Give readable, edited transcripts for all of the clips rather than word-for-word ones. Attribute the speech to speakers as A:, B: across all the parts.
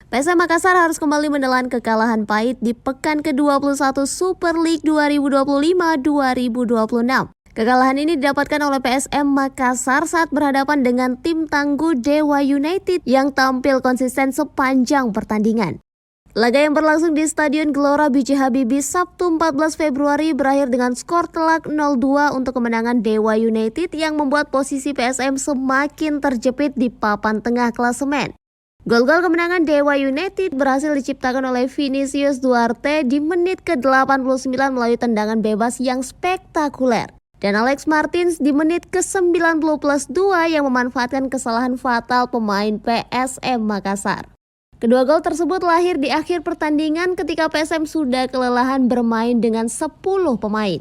A: PSM Makassar harus kembali menelan kekalahan pahit di pekan ke-21 Super League 2025-2026. Kekalahan ini didapatkan oleh PSM Makassar saat berhadapan dengan tim tangguh Dewa United yang tampil konsisten sepanjang pertandingan. Laga yang berlangsung di Stadion Gelora B.J. Habibie Sabtu 14 Februari berakhir dengan skor telak 0-2 untuk kemenangan Dewa United yang membuat posisi PSM semakin terjepit di papan tengah klasemen. Gol-gol kemenangan Dewa United berhasil diciptakan oleh Vinicius Duarte di menit ke-89 melalui tendangan bebas yang spektakuler. Dan Alex Martins di menit ke-90+2 yang memanfaatkan kesalahan fatal pemain PSM Makassar. Kedua gol tersebut lahir di akhir pertandingan ketika PSM sudah kelelahan bermain dengan 10 pemain.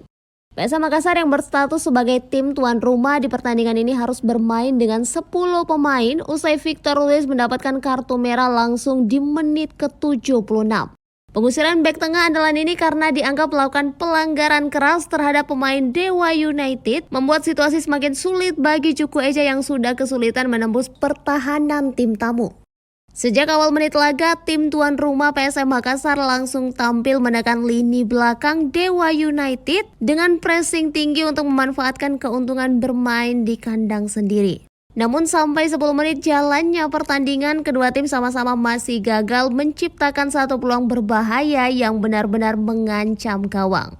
A: PSM Makassar yang berstatus sebagai tim tuan rumah di pertandingan ini harus bermain dengan 10 pemain usai Victor Luis mendapatkan kartu merah langsung di menit ke-76. Pengusiran bek tengah andalan ini karena dianggap melakukan pelanggaran keras terhadap pemain Dewa United membuat situasi semakin sulit bagi Cuku Eja yang sudah kesulitan menembus pertahanan tim tamu. Sejak awal menit laga, tim tuan rumah PSM Makassar langsung tampil menekan lini belakang Dewa United dengan pressing tinggi untuk memanfaatkan keuntungan bermain di kandang sendiri. Namun sampai 10 menit jalannya pertandingan, kedua tim sama-sama masih gagal menciptakan satu peluang berbahaya yang benar-benar mengancam gawang.